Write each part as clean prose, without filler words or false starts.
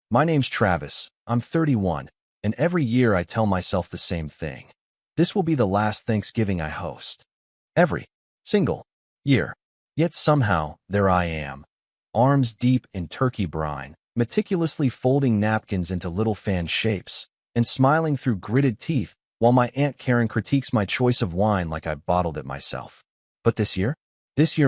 My name's Travis. I'm 31, and every year I tell myself the same thing. This will be the last Thanksgiving I host. Every single year. Yet somehow, there I am, arms deep in turkey brine, meticulously folding napkins into little fan shapes, and smiling through gritted teeth while my Aunt Karen critiques my choice of wine like I bottled it myself. But this year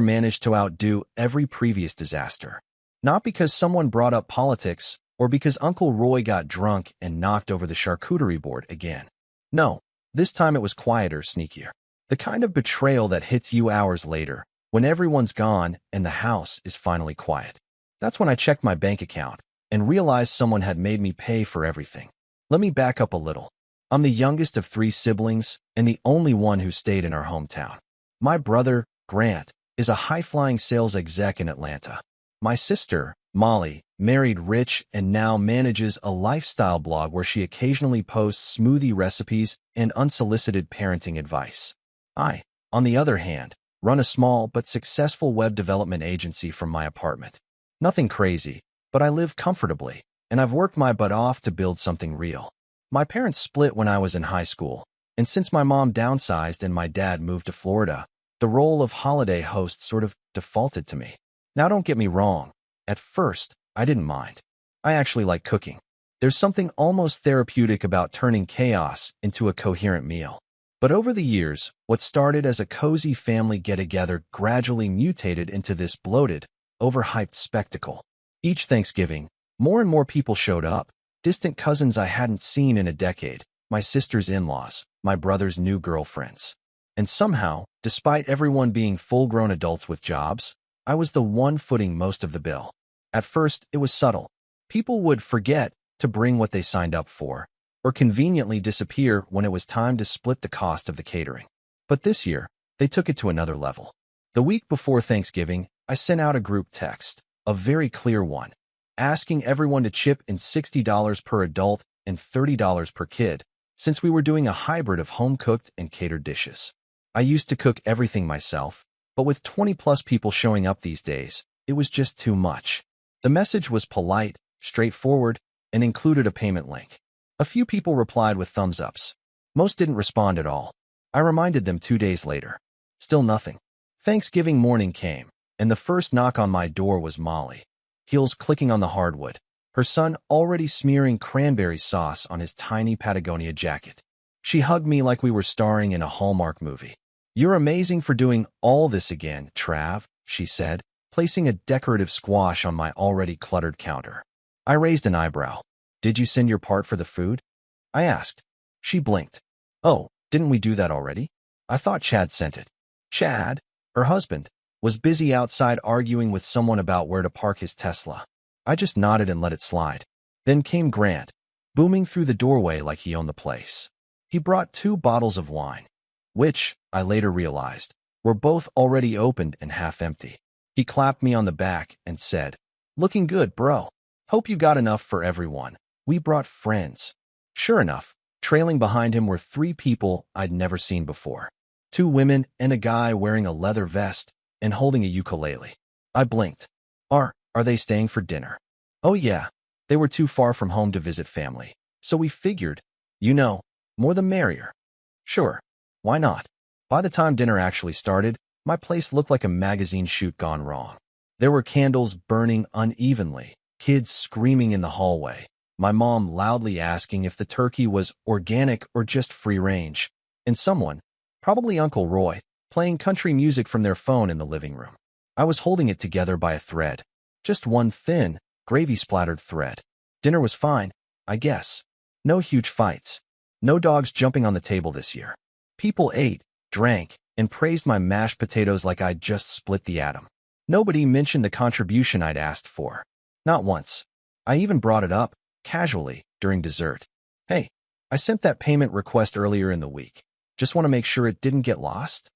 managed to outdo every previous disaster. Not because someone brought up politics or because Uncle Roy got drunk and knocked over the charcuterie board again. No, this time it was quieter, sneakier. The kind of betrayal that hits you hours later, when everyone's gone and the house is finally quiet. That's when I checked my bank account and realized someone had made me pay for everything. Let me back up a little. I'm the youngest of 3 siblings and the only one who stayed in our hometown. My brother, Grant, is a high-flying sales exec in Atlanta. My sister, Molly, married rich and now manages a lifestyle blog where she occasionally posts smoothie recipes and unsolicited parenting advice. I, on the other hand, run a small but successful web development agency from my apartment. Nothing crazy, but I live comfortably, and I've worked my butt off to build something real. My parents split when I was in high school, and since my mom downsized and my dad moved to Florida, the role of holiday host sort of defaulted to me. Now don't get me wrong, at first, I didn't mind. I actually like cooking. There's something almost therapeutic about turning chaos into a coherent meal. But over the years, what started as a cozy family get-together gradually mutated into this bloated, overhyped spectacle. Each Thanksgiving, more and more people showed up. Distant cousins I hadn't seen in a decade, my sister's in-laws, my brother's new girlfriends. And somehow, despite everyone being full-grown adults with jobs, I was the one footing most of the bill. At first, it was subtle. People would forget to bring what they signed up for, or conveniently disappear when it was time to split the cost of the catering. But this year, they took it to another level. The week before Thanksgiving, I sent out a group text, a very clear one, asking everyone to chip in $60 per adult and $30 per kid, since we were doing a hybrid of home-cooked and catered dishes. I used to cook everything myself, but with 20-plus people showing up these days, it was just too much. The message was polite, straightforward, and included a payment link. A few people replied with thumbs-ups. Most didn't respond at all. I reminded them 2 days later. Still nothing. Thanksgiving morning came, and the first knock on my door was Molly. Heels clicking on the hardwood, her son already smearing cranberry sauce on his tiny Patagonia jacket. She hugged me like we were starring in a Hallmark movie. "You're amazing for doing all this again, Trav," she said, placing a decorative squash on my already cluttered counter. I raised an eyebrow. "Did you send your part for the food?" I asked. She blinked. "Oh, didn't we do that already? I thought Chad sent it." Chad, her husband, was busy outside arguing with someone about where to park his Tesla. I just nodded and let it slide. Then came Grant, booming through the doorway like he owned the place. He brought 2 bottles of wine, which, I later realized, were both already opened and half empty. He clapped me on the back and said, "Looking good, bro. Hope you got enough for everyone. We brought friends." Sure enough, trailing behind him were 3 people I'd never seen before. 2 women and a guy wearing a leather vest and holding a ukulele. I blinked. Are they staying for dinner?" "Oh yeah, they were too far from home to visit family. So we figured, more the merrier." Sure, why not? By the time dinner actually started, my place looked like a magazine shoot gone wrong. There were candles burning unevenly, kids screaming in the hallway, my mom loudly asking if the turkey was organic or just free range, and someone, probably Uncle Roy, playing country music from their phone in the living room. I was holding it together by a thread. Just one thin, gravy-splattered thread. Dinner was fine, I guess. No huge fights. No dogs jumping on the table this year. People ate, drank, and praised my mashed potatoes like I'd just split the atom. Nobody mentioned the contribution I'd asked for. Not once. I even brought it up, casually, during dessert. "Hey, I sent that payment request earlier in the week. Just want to make sure it didn't get lost?"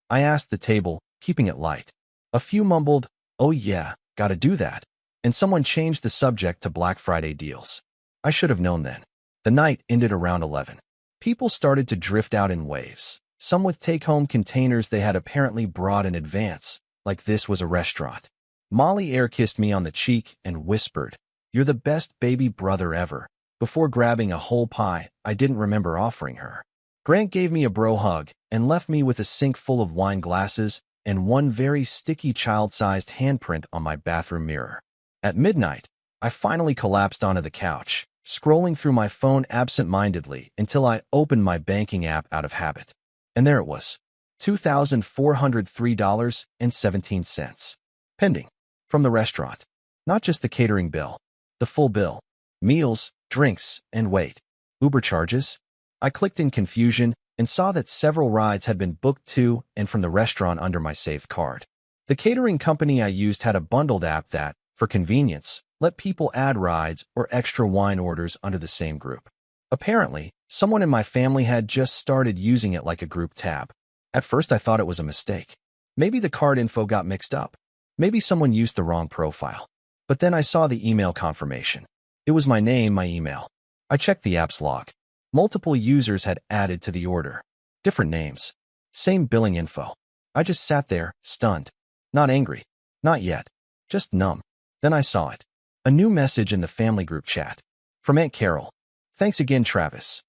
I asked the table, keeping it light. A few mumbled, "Oh yeah, gotta do that." And someone changed the subject to Black Friday deals. I should have known then. The night ended around 11. People started to drift out in waves, some with take-home containers they had apparently brought in advance, like this was a restaurant. Molly air-kissed me on the cheek and whispered, "You're the best baby brother ever," before grabbing a whole pie I didn't remember offering her. Grant gave me a bro hug and left me with a sink full of wine glasses and one very sticky child-sized handprint on my bathroom mirror. At midnight, I finally collapsed onto the couch, scrolling through my phone absent-mindedly until I opened my banking app out of habit. And there it was, $2,403.17. Pending. From the restaurant. Not just the catering bill. The full bill. Meals, drinks, and wait. Uber charges? I clicked in confusion and saw that several rides had been booked to and from the restaurant under my saved card. The catering company I used had a bundled app that, for convenience, let people add rides or extra wine orders under the same group. Apparently, someone in my family had just started using it like a group tab. At first I thought it was a mistake. Maybe the card info got mixed up. Maybe someone used the wrong profile. But then I saw the email confirmation. It was my name, my email. I checked the app's log. Multiple users had added to the order. Different names. Same billing info. I just sat there, stunned. Not angry. Not yet. Just numb. Then I saw it. A new message in the family group chat. From Aunt Carol. "Thanks again, Travis.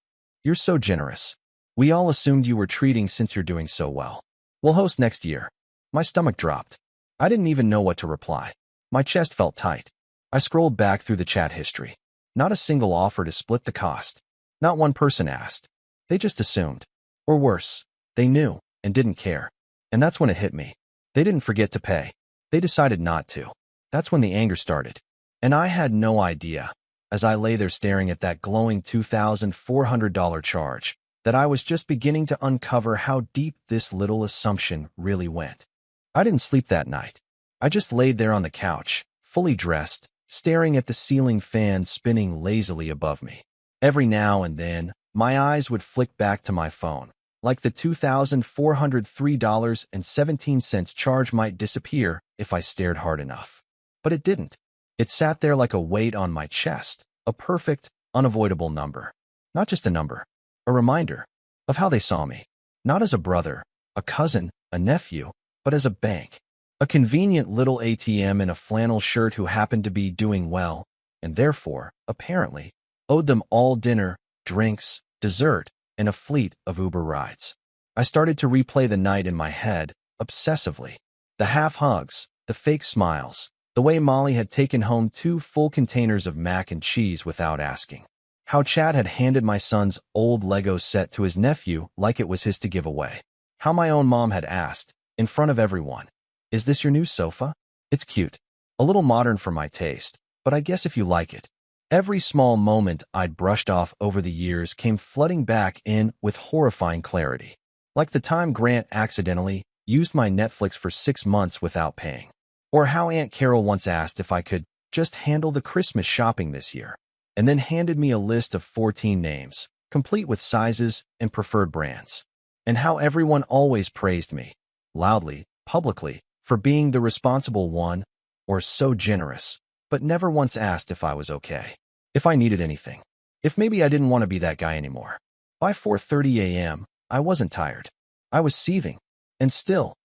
You're so generous. We all assumed you were treating since you're doing so well. We'll host next year." My stomach dropped. I didn't even know what to reply. My chest felt tight. I scrolled back through the chat history. Not a single offer to split the cost. Not one person asked. They just assumed. Or worse, they knew and didn't care. And that's when it hit me. They didn't forget to pay. They decided not to. That's when the anger started. And I had no idea, as I lay there staring at that glowing $2,400 charge, that I was just beginning to uncover how deep this little assumption really went. I didn't sleep that night. I just laid there on the couch, fully dressed, staring at the ceiling fan spinning lazily above me. Every now and then, my eyes would flick back to my phone, like the $2,403.17 charge might disappear if I stared hard enough. But it didn't. It sat there like a weight on my chest, a perfect, unavoidable number. Not just a number, a reminder of how they saw me. Not as a brother, a cousin, a nephew, but as a bank. A convenient little ATM in a flannel shirt who happened to be doing well, and therefore, apparently, owed them all dinner, drinks, dessert, and a fleet of Uber rides. I started to replay the night in my head, obsessively. The half hugs, the fake smiles, the way Molly had taken home 2 full containers of mac and cheese without asking. How Chad had handed my son's old Lego set to his nephew like it was his to give away. How my own mom had asked, in front of everyone, "Is this your new sofa? It's cute. A little modern for my taste, but I guess if you like it." Every small moment I'd brushed off over the years came flooding back in with horrifying clarity. Like the time Grant accidentally used my Netflix for 6 months without paying. Or how Aunt Carol once asked if I could just handle the Christmas shopping this year, and then handed me a list of 14 names, complete with sizes and preferred brands. And how everyone always praised me, loudly, publicly, for being the responsible one, or so generous, but never once asked if I was okay. If I needed anything. If maybe I didn't want to be that guy anymore. By 4:30 a.m., I wasn't tired. I was seething. And still,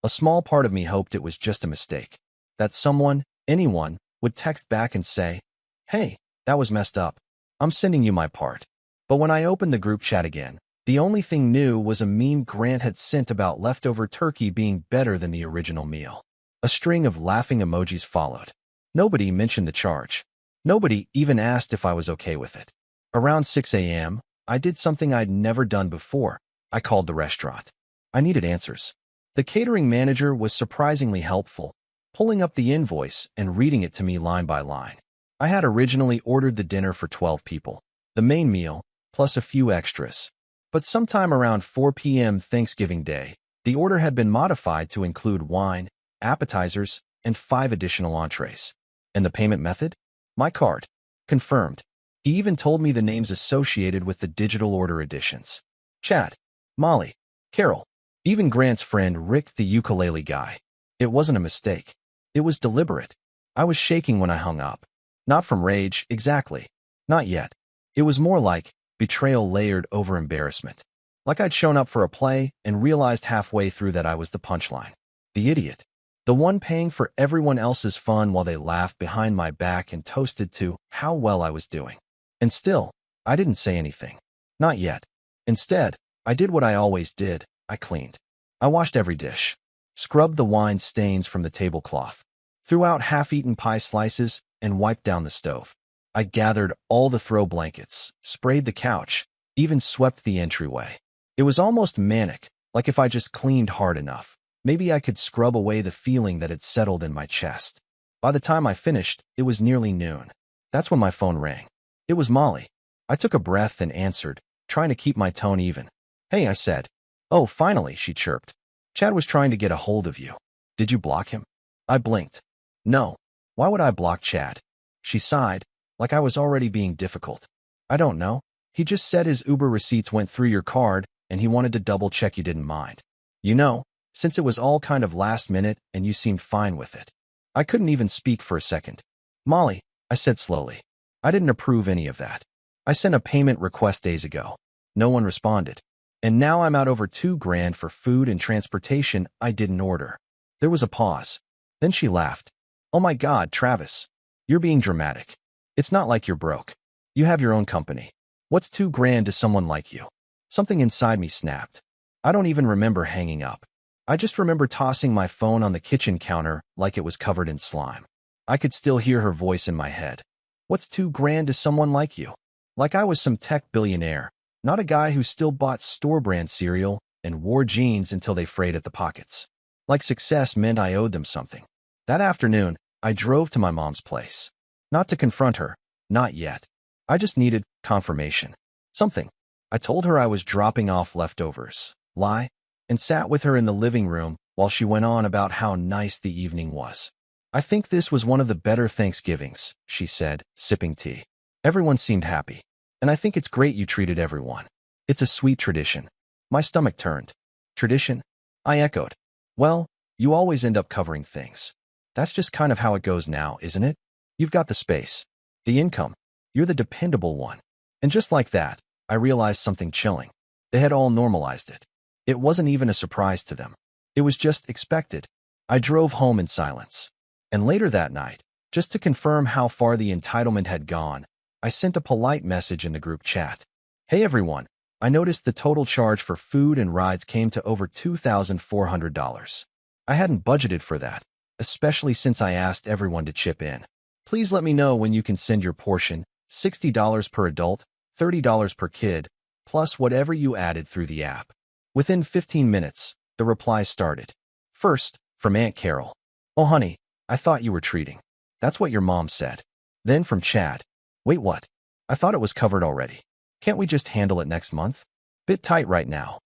a small part of me hoped it was just a mistake. That someone, anyone, would text back and say, "Hey, that was messed up. I'm sending you my part." But when I opened the group chat again, the only thing new was a meme Grant had sent about leftover turkey being better than the original meal. A string of laughing emojis followed. Nobody mentioned the charge. Nobody even asked if I was okay with it. Around 6 a.m., I did something I'd never done before. I called the restaurant. I needed answers. The catering manager was surprisingly helpful, pulling up the invoice and reading it to me line by line. I had originally ordered the dinner for 12 people, the main meal, plus a few extras. But sometime around 4 p.m. Thanksgiving Day, the order had been modified to include wine, appetizers, and 5 additional entrees. And the payment method? My card. Confirmed. He even told me the names associated with the digital order additions. Chad, Molly, Carol, even Grant's friend Rick the ukulele guy. It wasn't a mistake. It was deliberate. I was shaking when I hung up. Not from rage, exactly. Not yet. It was more like betrayal layered over embarrassment. Like I'd shown up for a play and realized halfway through that I was the punchline. The idiot. The one paying for everyone else's fun while they laughed behind my back and toasted to how well I was doing. And still, I didn't say anything. Not yet. Instead, I did what I always did. I cleaned. I washed every dish, scrubbed the wine stains from the tablecloth, threw out half-eaten pie slices, and wiped down the stove. I gathered all the throw blankets, sprayed the couch, even swept the entryway. It was almost manic, like if I just cleaned hard enough, maybe I could scrub away the feeling that had settled in my chest. By the time I finished, it was nearly noon. That's when my phone rang. It was Molly. I took a breath and answered, trying to keep my tone even. "Hey," I said. "Oh, finally," she chirped. "Chad was trying to get a hold of you. Did you block him?" I blinked. "No. Why would I block Chad?" She sighed, like I was already being difficult. "I don't know. He just said his Uber receipts went through your card, and he wanted to double-check you didn't mind. You know, since it was all kind of last minute and you seemed fine with it." I couldn't even speak for a second. "Molly," I said slowly, "I didn't approve any of that. I sent a payment request days ago. No one responded. And now I'm out over $2,000 for food and transportation I didn't order." There was a pause. Then she laughed. "Oh my God, Travis. You're being dramatic. It's not like you're broke. You have your own company. What's $2,000 to someone like you?" Something inside me snapped. I don't even remember hanging up. I just remember tossing my phone on the kitchen counter like it was covered in slime. I could still hear her voice in my head. "What's $2,000 to someone like you?" Like I was some tech billionaire, not a guy who still bought store-brand cereal and wore jeans until they frayed at the pockets. Like success meant I owed them something. That afternoon, I drove to my mom's place. Not to confront her, not yet. I just needed confirmation. Something. I told her I was dropping off leftovers, lie, and sat with her in the living room while she went on about how nice the evening was. "I think this was one of the better Thanksgivings," she said, sipping tea. "Everyone seemed happy. And I think it's great you treated everyone. It's a sweet tradition." My stomach turned. "Tradition?" I echoed. "Well, you always end up covering things. That's just kind of how it goes now, isn't it? You've got the space, the income. You're the dependable one." And just like that, I realized something chilling. They had all normalized it. It wasn't even a surprise to them. It was just expected. I drove home in silence. And later that night, just to confirm how far the entitlement had gone, I sent a polite message in the group chat. "Hey everyone, I noticed the total charge for food and rides came to over $2,400. I hadn't budgeted for that, especially since I asked everyone to chip in. Please let me know when you can send your portion, $60 per adult, $30 per kid, plus whatever you added through the app." Within 15 minutes, the replies started. First, from Aunt Carol. "Oh honey, I thought you were treating. That's what your mom said." Then from Chad. "Wait, what? I thought it was covered already. Can't we just handle it next month? Bit tight right now."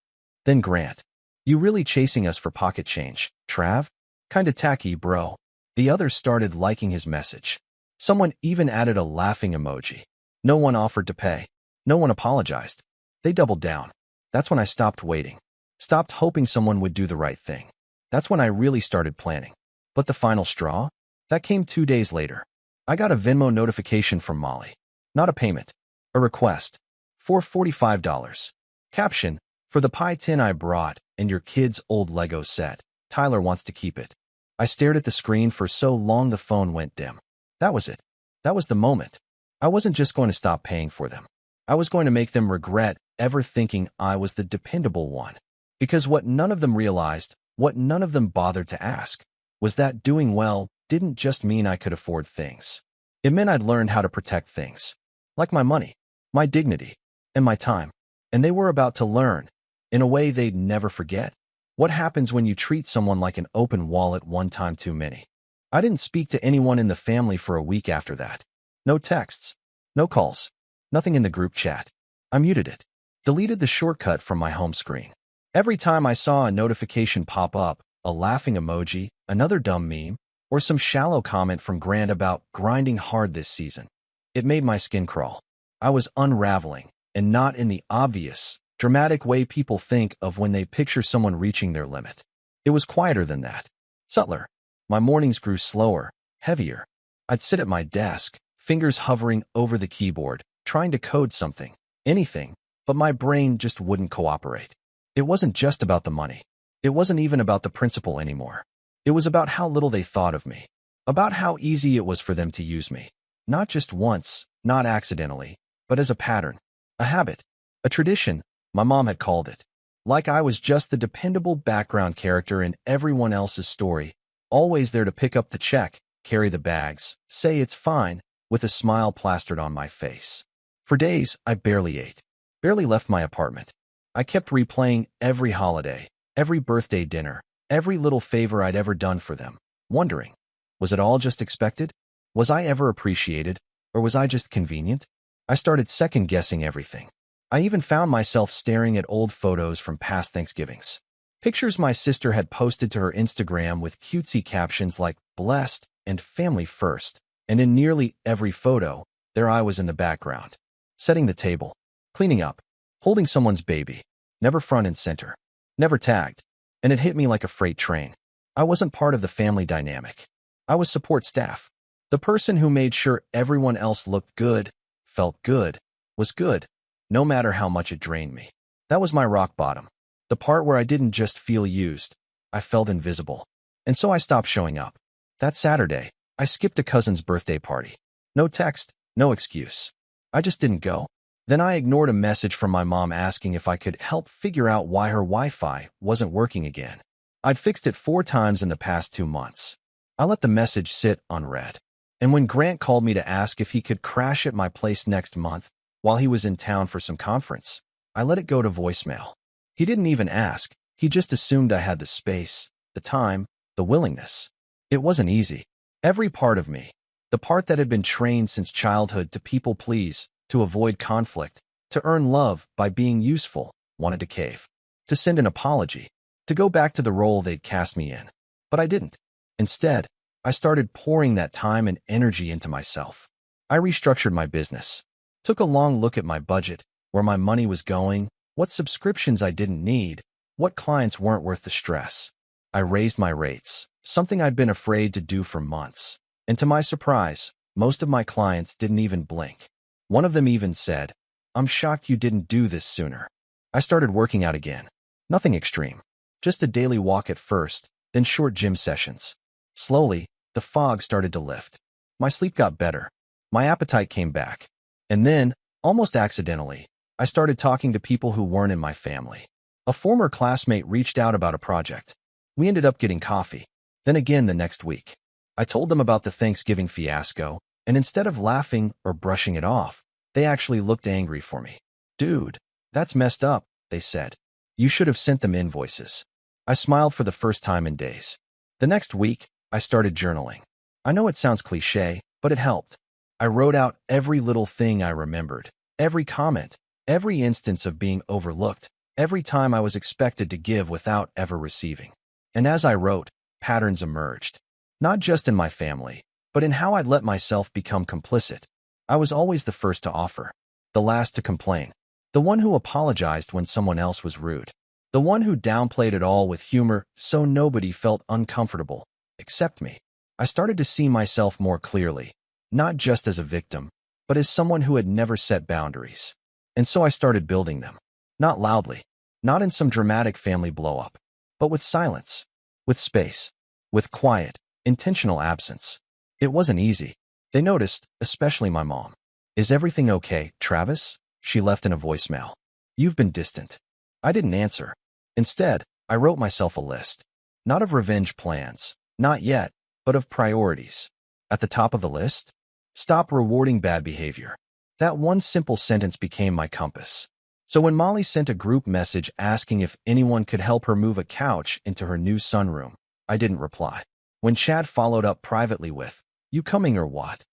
Then Grant. "You really chasing us for pocket change, Trav? Kinda tacky, bro." The others started liking his message. Someone even added a laughing emoji. No one offered to pay. No one apologized. They doubled down. That's when I stopped waiting. Stopped hoping someone would do the right thing. That's when I really started planning. But the final straw? That came 2 days later. I got a Venmo notification from Molly. Not a payment. A request. For $45. Caption, "For the pie tin I brought and your kid's old Lego set. Tyler wants to keep it." I stared at the screen for so long the phone went dim. That was it. That was the moment. I wasn't just going to stop paying for them. I was going to make them regret ever thinking I was the dependable one. Because what none of them realized, what none of them bothered to ask, was that doing well didn't just mean I could afford things. It meant I'd learned how to protect things. Like my money, my dignity, and my time. And they were about to learn, in a way they'd never forget, what happens when you treat someone like an open wallet one time too many. I didn't speak to anyone in the family for a week after that. No texts, no calls, nothing in the group chat. I muted it, deleted the shortcut from my home screen. Every time I saw a notification pop up, a laughing emoji, another dumb meme, or some shallow comment from Grant about grinding hard this season, it made my skin crawl. I was unraveling, and not in the obvious, dramatic way people think of when they picture someone reaching their limit. It was quieter than that. Subtler. My mornings grew slower, heavier. I'd sit at my desk, fingers hovering over the keyboard, trying to code something, anything, but my brain just wouldn't cooperate. It wasn't just about the money. It wasn't even about the principal anymore. It was about how little they thought of me, about how easy it was for them to use me. Not just once, not accidentally, but as a pattern, a habit, a tradition, my mom had called it. Like I was just the dependable background character in everyone else's story, always there to pick up the check, carry the bags, say it's fine, with a smile plastered on my face. For days, I barely ate, barely left my apartment. I kept replaying every holiday, every birthday dinner, every little favor I'd ever done for them, wondering, was it all just expected? Was I ever appreciated? Or was I just convenient? I started second-guessing everything. I even found myself staring at old photos from past Thanksgivings. Pictures my sister had posted to her Instagram with cutesy captions like blessed and family first, and in nearly every photo, there I was in the background, setting the table, cleaning up, holding someone's baby, never front and center, never tagged, and it hit me like a freight train. I wasn't part of the family dynamic. I was support staff, the person who made sure everyone else looked good, felt good, was good, no matter how much it drained me. That was my rock bottom, the part where I didn't just feel used, I felt invisible. And so I stopped showing up. That Saturday, I skipped a cousin's birthday party. No text, no excuse. I just didn't go. Then I ignored a message from my mom asking if I could help figure out why her Wi-Fi wasn't working again. I'd fixed it 4 times in the past 2 months. I let the message sit unread. And when Grant called me to ask if he could crash at my place next month while he was in town for some conference, I let it go to voicemail. He didn't even ask. He just assumed I had the space, the time, the willingness. It wasn't easy. Every part of me, the part that had been trained since childhood to people please, to avoid conflict, to earn love by being useful, wanted to cave, to send an apology, to go back to the role they'd cast me in. But I didn't. Instead, I started pouring that time and energy into myself. I restructured my business, took a long look at my budget, where my money was going, what subscriptions I didn't need, what clients weren't worth the stress. I raised my rates, something I'd been afraid to do for months. And to my surprise, most of my clients didn't even blink. One of them even said, "I'm shocked you didn't do this sooner." I started working out again. Nothing extreme. Just a daily walk at first, then short gym sessions. Slowly, the fog started to lift. My sleep got better. My appetite came back. And then, almost accidentally, I started talking to people who weren't in my family. A former classmate reached out about a project. We ended up getting coffee. Then again the next week. I told them about the Thanksgiving fiasco, and instead of laughing or brushing it off, they actually looked angry for me. "Dude, that's messed up," they said. "You should have sent them invoices." I smiled for the first time in days. The next week, I started journaling. I know it sounds cliché, but it helped. I wrote out every little thing I remembered, every comment, every instance of being overlooked, every time I was expected to give without ever receiving. And as I wrote, patterns emerged. Not just in my family, but in how I'd let myself become complicit. I was always the first to offer, the last to complain, the one who apologized when someone else was rude, the one who downplayed it all with humor so nobody felt uncomfortable, except me. I started to see myself more clearly, not just as a victim, but as someone who had never set boundaries. And so I started building them. Not loudly, not in some dramatic family blow-up, but with silence, with space, with quiet, intentional absence. It wasn't easy. They noticed, especially my mom. "Is everything okay, Travis?" she left in a voicemail. "You've been distant." I didn't answer. Instead, I wrote myself a list. Not of revenge plans, not yet, but of priorities. At the top of the list, stop rewarding bad behavior. That one simple sentence became my compass. So when Molly sent a group message asking if anyone could help her move a couch into her new sunroom, I didn't reply. When Chad followed up privately with, "You coming or what?"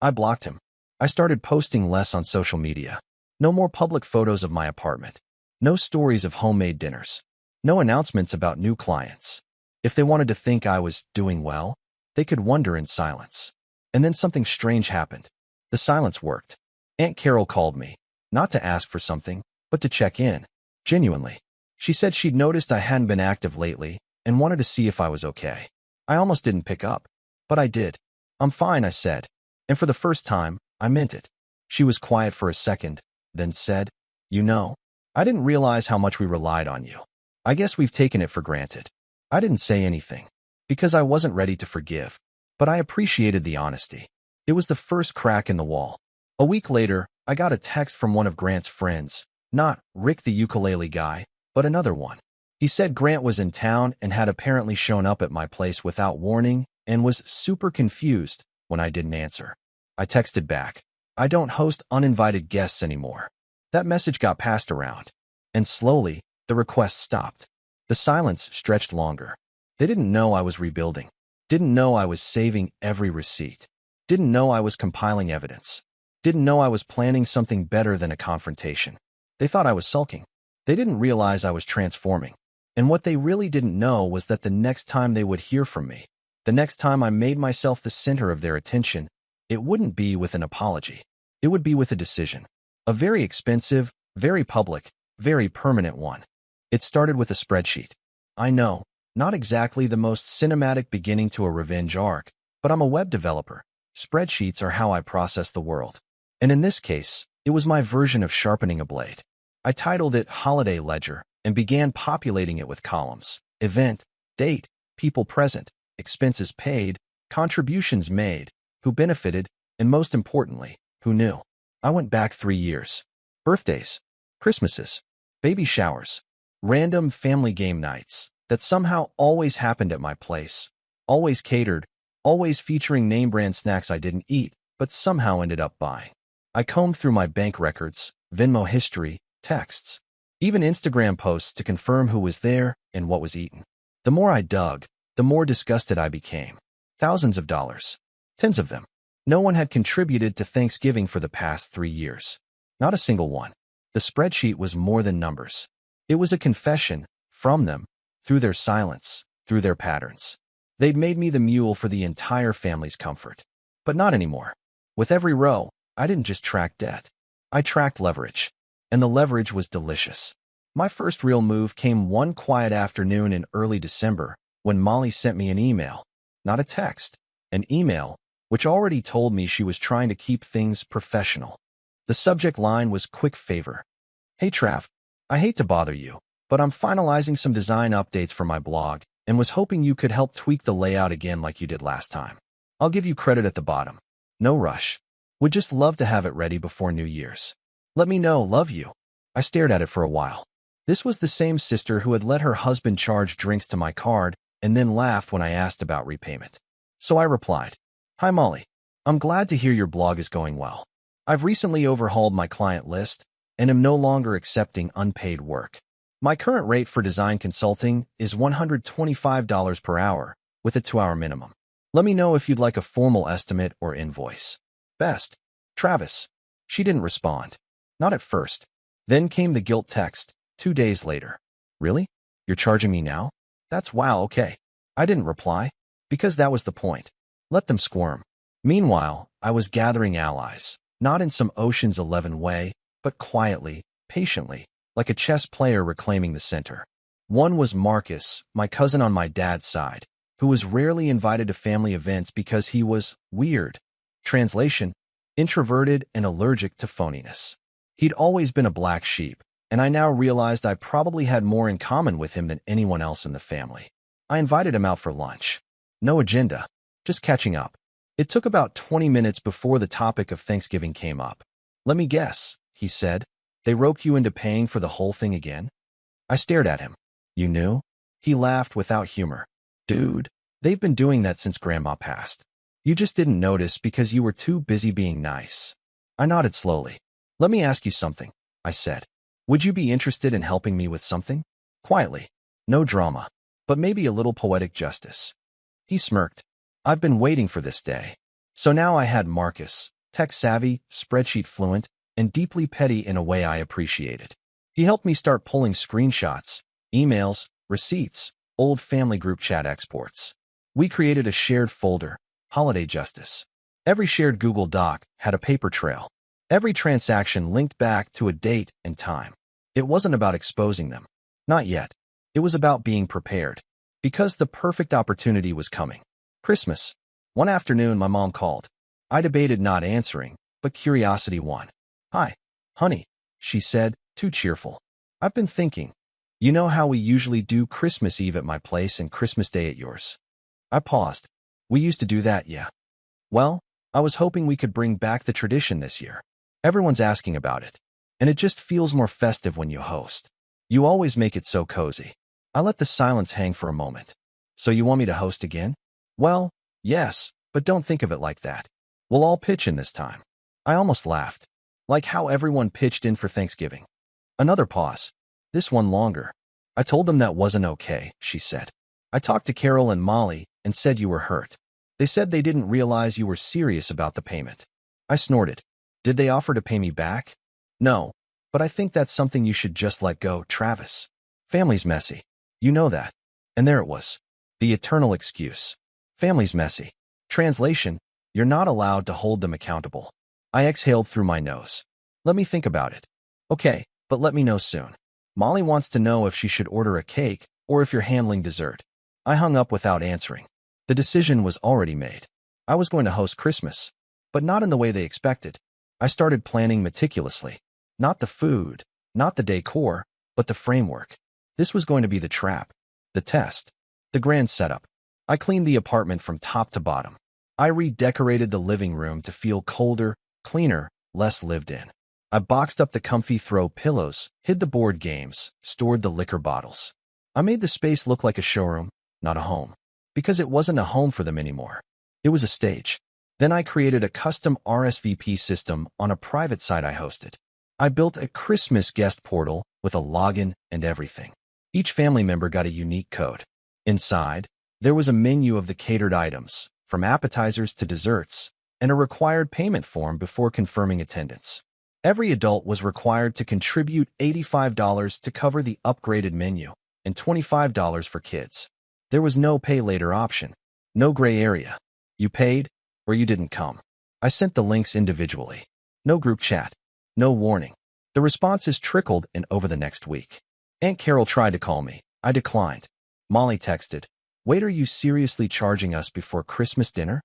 I blocked him. I started posting less on social media. No more public photos of my apartment. No stories of homemade dinners. No announcements about new clients. If they wanted to think I was doing well, they could wonder in silence. And then something strange happened. The silence worked. Aunt Carol called me, not to ask for something, but to check in. Genuinely. She said she'd noticed I hadn't been active lately and wanted to see if I was okay. I almost didn't pick up, but I did. "I'm fine," I said, and for the first time, I meant it. She was quiet for a second, then said, "You know, I didn't realize how much we relied on you. I guess we've taken it for granted." I didn't say anything, because I wasn't ready to forgive. But I appreciated the honesty. It was the first crack in the wall. A week later, I got a text from one of Grant's friends, not Rick the ukulele guy, but another one. He said Grant was in town and had apparently shown up at my place without warning and was super confused when I didn't answer. I texted back, "I don't host uninvited guests anymore." That message got passed around, and slowly, the request stopped. The silence stretched longer. They didn't know I was rebuilding, didn't know I was saving every receipt, didn't know I was compiling evidence, didn't know I was planning something better than a confrontation. They thought I was sulking. They didn't realize I was transforming. And what they really didn't know was that the next time they would hear from me, the next time I made myself the center of their attention, it wouldn't be with an apology. It would be with a decision. A very expensive, very public, very permanent one. It started with a spreadsheet. I know, not exactly the most cinematic beginning to a revenge arc, but I'm a web developer. Spreadsheets are how I process the world. And in this case, it was my version of sharpening a blade. I titled it Holiday Ledger and began populating it with columns: event, date, people present, expenses paid, contributions made, who benefited, and most importantly, who knew. I went back 3 years. Birthdays, Christmases, baby showers, random family game nights that somehow always happened at my place, always catered, always featuring name-brand snacks I didn't eat, but somehow ended up buying. I combed through my bank records, Venmo history, texts, even Instagram posts to confirm who was there and what was eaten. The more I dug, the more disgusted I became. Thousands of dollars. Tens of them. No one had contributed to Thanksgiving for the past 3 years. Not a single one. The spreadsheet was more than numbers. It was a confession from them, through their silence, through their patterns. They'd made me the mule for the entire family's comfort. But not anymore. With every row, I didn't just track debt. I tracked leverage. And the leverage was delicious. My first real move came one quiet afternoon in early December when Molly sent me an email. Not a text, an email, which already told me she was trying to keep things professional. The subject line was quick favor. "Hey Trav, I hate to bother you, but I'm finalizing some design updates for my blog and was hoping you could help tweak the layout again like you did last time. I'll give you credit at the bottom. No rush. Would just love to have it ready before New Year's. Let me know, love you." I stared at it for a while. This was the same sister who had let her husband charge drinks to my card and then laughed when I asked about repayment. So I replied, "Hi Molly, I'm glad to hear your blog is going well. I've recently overhauled my client list and am no longer accepting unpaid work. My current rate for design consulting is $125 per hour with a 2-hour minimum. Let me know if you'd like a formal estimate or invoice. Best, Travis." She didn't respond. Not at first. Then came the guilt text, 2 days later. "Really? You're charging me now? That's wow, okay." I didn't reply, because that was the point. Let them squirm. Meanwhile, I was gathering allies, not in some Ocean's 11 way, but quietly, patiently, like a chess player reclaiming the center. One was Marcus, my cousin on my dad's side, who was rarely invited to family events because he was weird. Translation: introverted and allergic to phoniness. He'd always been a black sheep, and I now realized I probably had more in common with him than anyone else in the family. I invited him out for lunch. No agenda, just catching up. It took about 20 minutes before the topic of Thanksgiving came up. "Let me guess," he said. "They roped you into paying for the whole thing again?" I stared at him. "You knew?" He laughed without humor. "Dude, they've been doing that since Grandma passed. You just didn't notice because you were too busy being nice." I nodded slowly. "Let me ask you something," I said. "Would you be interested in helping me with something?" Quietly. No drama, but maybe a little poetic justice. He smirked. I've been waiting for this day. So now I had Marcus, tech-savvy, spreadsheet fluent, and deeply petty in a way I appreciated. He helped me start pulling screenshots, emails, receipts, old family group chat exports. We created a shared folder, Holiday Justice. Every shared Google Doc had a paper trail. Every transaction linked back to a date and time. It wasn't about exposing them. Not yet. It was about being prepared. Because the perfect opportunity was coming. Christmas. One afternoon, my mom called. I debated not answering, but curiosity won. "Hi, honey," she said, too cheerful. "I've been thinking. You know how we usually do Christmas Eve at my place and Christmas Day at yours?" I paused. We used to do that, yeah. Well, I was hoping we could bring back the tradition this year. Everyone's asking about it, and it just feels more festive when you host. You always make it so cozy. I let the silence hang for a moment. So you want me to host again? Well, yes, but don't think of it like that. We'll all pitch in this time. I almost laughed. Like how everyone pitched in for Thanksgiving. Another pause. This one longer. I told them that wasn't okay, she said. I talked to Carol and Molly and said you were hurt. They said they didn't realize you were serious about the payment. I snorted. Did they offer to pay me back? No, but I think that's something you should just let go, Travis. Family's messy. You know that. And there it was. The eternal excuse. Family's messy. Translation, you're not allowed to hold them accountable. I exhaled through my nose. Let me think about it. Okay, but let me know soon. Molly wants to know if she should order a cake or if you're handling dessert. I hung up without answering. The decision was already made. I was going to host Christmas, but not in the way they expected. I started planning meticulously. Not the food, not the decor, but the framework. This was going to be the trap, the test, the grand setup. I cleaned the apartment from top to bottom. I redecorated the living room to feel colder, cleaner, less lived in. I boxed up the comfy throw pillows, hid the board games, stored the liquor bottles. I made the space look like a showroom, not a home. Because it wasn't a home for them anymore. It was a stage. Then I created a custom RSVP system on a private site I hosted. I built a Christmas guest portal with a login and everything. Each family member got a unique code. Inside, there was a menu of the catered items, from appetizers to desserts, and a required payment form before confirming attendance. Every adult was required to contribute $85 to cover the upgraded menu and $25 for kids. There was no pay later option, no gray area. You paid or you didn't come. I sent the links individually. No group chat, no warning. The responses trickled in over the next week. Aunt Carol tried to call me. I declined. Molly texted, "Wait, are you seriously charging us before Christmas dinner?"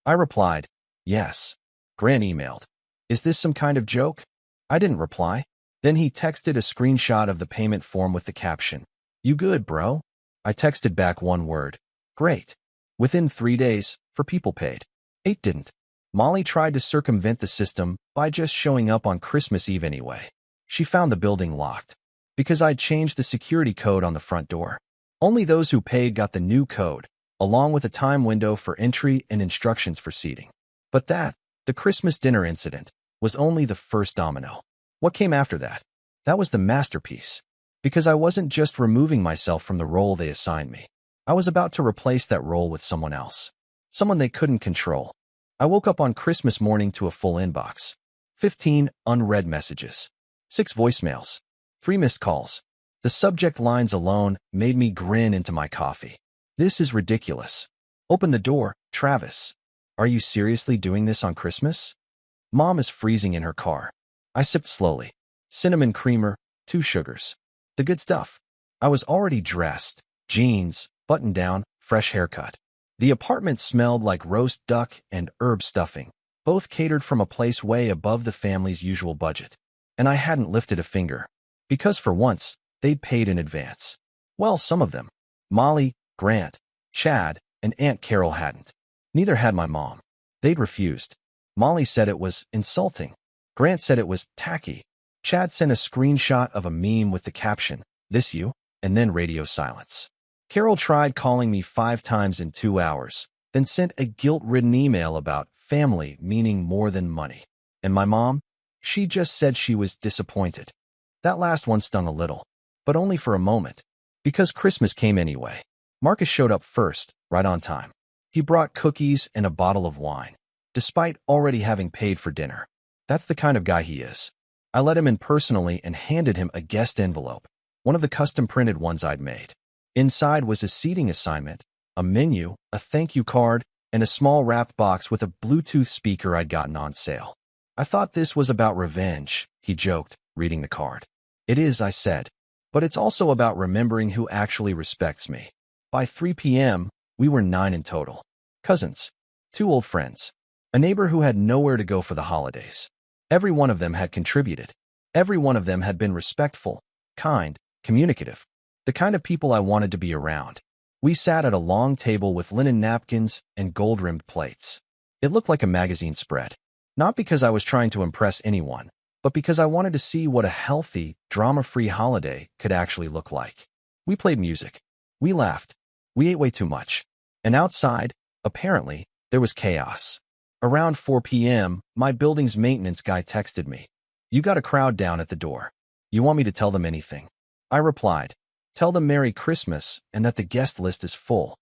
I replied, "Yes." Gran emailed, "Is this some kind of joke?" I didn't reply. Then he texted a screenshot of the payment form with the caption, "You good, bro?" I texted back one word, "Great." Within 3 days, 4 people paid. 8 didn't. Molly tried to circumvent the system by just showing up on Christmas Eve anyway. She found the building locked because I'd changed the security code on the front door. Only those who paid got the new code, along with a time window for entry and instructions for seating. But that, the Christmas dinner incident, was only the first domino. What came after that? That was the masterpiece. Because I wasn't just removing myself from the role they assigned me. I was about to replace that role with someone else. Someone they couldn't control. I woke up on Christmas morning to a full inbox. 15 unread messages. 6 voicemails. 3 missed calls. The subject lines alone made me grin into my coffee. This is ridiculous. Open the door, Travis. Are you seriously doing this on Christmas? Mom is freezing in her car. I sipped slowly. Cinnamon creamer, 2 sugars. The good stuff. I was already dressed. Jeans, button down, fresh haircut. The apartment smelled like roast duck and herb stuffing, both catered from a place way above the family's usual budget. And I hadn't lifted a finger. Because for once, they'd paid in advance. Well, some of them. Molly, Grant, Chad, and Aunt Carol hadn't. Neither had my mom. They'd refused. Molly said it was insulting. Grant said it was tacky. Chad sent a screenshot of a meme with the caption, "This you?" and then radio silence. Carol tried calling me 5 times in 2 hours, then sent a guilt-ridden email about family meaning more than money. And my mom? She just said she was disappointed. That last one stung a little, but only for a moment, because Christmas came anyway. Marcus showed up first, right on time. He brought cookies and a bottle of wine, despite already having paid for dinner. That's the kind of guy he is. I let him in personally and handed him a guest envelope, one of the custom-printed ones I'd made. Inside was a seating assignment, a menu, a thank you card, and a small wrapped box with a Bluetooth speaker I'd gotten on sale. "I thought this was about revenge," he joked, reading the card. "It is," I said, "but it's also about remembering who actually respects me." By 3 p.m., we were 9 in total. Cousins, 2 old friends, a neighbor who had nowhere to go for the holidays. Every one of them had contributed. Every one of them had been respectful, kind, communicative, the kind of people I wanted to be around. We sat at a long table with linen napkins and gold-rimmed plates. It looked like a magazine spread. Not because I was trying to impress anyone, but because I wanted to see what a healthy, drama-free holiday could actually look like. We played music. We laughed. We ate way too much. And outside, apparently, there was chaos. Around 4 p.m., my building's maintenance guy texted me. "You got a crowd down at the door. You want me to tell them anything?" I replied, "Tell them Merry Christmas and that the guest list is full."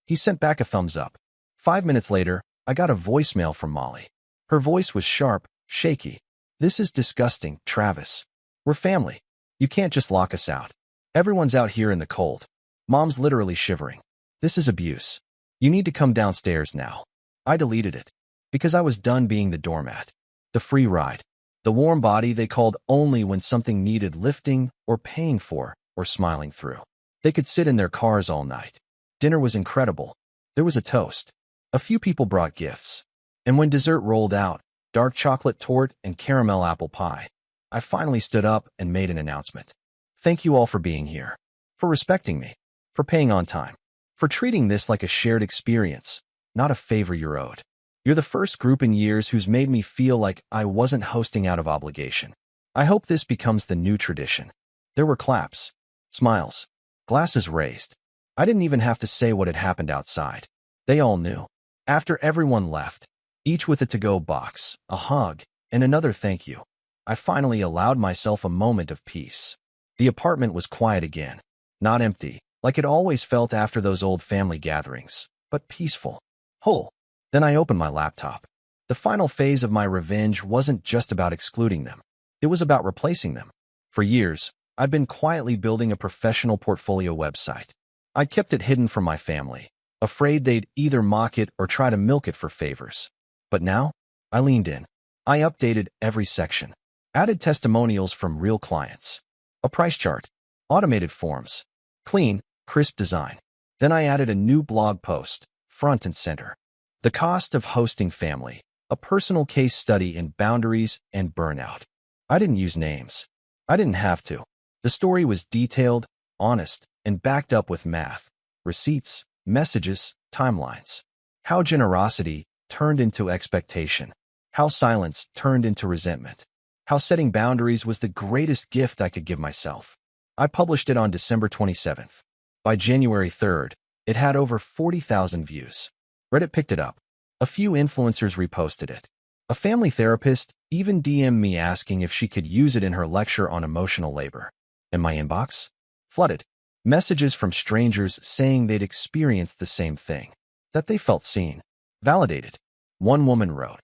He sent back a thumbs up. 5 minutes later, I got a voicemail from Molly. Her voice was sharp, shaky. "This is disgusting, Travis. We're family. You can't just lock us out. Everyone's out here in the cold. Mom's literally shivering. This is abuse. You need to come downstairs now." I deleted it because I was done being the doormat, the free ride, the warm body they called only when something needed lifting or paying for or smiling through. They could sit in their cars all night. Dinner was incredible. There was a toast. A few people brought gifts. And when dessert rolled out, dark chocolate torte and caramel apple pie, I finally stood up and made an announcement. Thank you all for being here, for respecting me, for paying on time, for treating this like a shared experience, not a favor you're owed. You're the first group in years who's made me feel like I wasn't hosting out of obligation. I hope this becomes the new tradition. There were claps, smiles, glasses raised. I didn't even have to say what had happened outside. They all knew. After everyone left, each with a to-go box, a hug, and another thank you, I finally allowed myself a moment of peace. The apartment was quiet again, not empty, like it always felt after those old family gatherings, but peaceful, whole. Then I opened my laptop. The final phase of my revenge wasn't just about excluding them. It was about replacing them. For years, I've been quietly building a professional portfolio website. I kept it hidden from my family, afraid they'd either mock it or try to milk it for favors. But now, I leaned in. I updated every section, added testimonials from real clients, a price chart, automated forms, clean, crisp design. Then I added a new blog post, front and center. The cost of hosting family, a personal case study in boundaries and burnout. I didn't use names. I didn't have to. The story was detailed, honest, and backed up with math, receipts, messages, timelines. How generosity turned into expectation. How silence turned into resentment. How setting boundaries was the greatest gift I could give myself. I published it on December 27th. By January 3rd, it had over 40,000 views. Reddit picked it up. A few influencers reposted it. A family therapist even DM'd me asking if she could use it in her lecture on emotional labor. And my inbox? Flooded. Messages from strangers saying they'd experienced the same thing. That they felt seen. Validated. One woman wrote,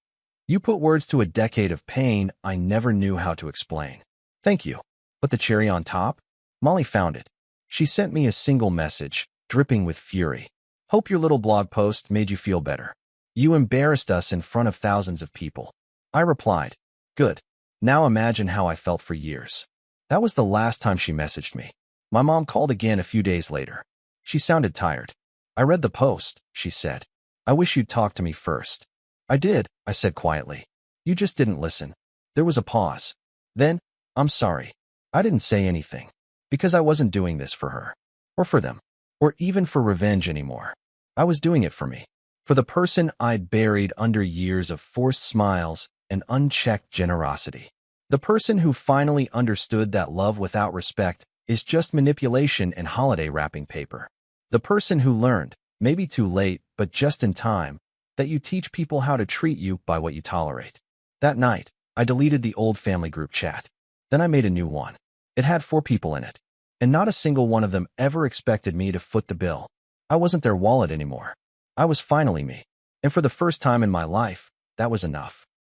"You put words to a decade of pain I never knew how to explain. Thank you." But the cherry on top? Molly found it. She sent me a single message, dripping with fury. "Hope your little blog post made you feel better. You embarrassed us in front of thousands of people." I replied, "Good. Now imagine how I felt for years." That was the last time she messaged me. My mom called again a few days later. She sounded tired. "I read the post," she said. "I wish you'd talk to me first." "I did," I said quietly. "You just didn't listen." There was a pause. Then, "I'm sorry. I didn't say anything. Because I wasn't doing this for her. Or for them. Or even for revenge anymore. I was doing it for me. For the person I'd buried under years of forced smiles and unchecked generosity. The person who finally understood that love without respect is just manipulation and holiday wrapping paper. The person who learned, maybe too late, but just in time, that you teach people how to treat you by what you tolerate. That night, I deleted the old family group chat. Then I made a new one. It had 4 people in it. And not a single one of them ever expected me to foot the bill. I wasn't their wallet anymore. I was finally me. And for the first time in my life, that was enough.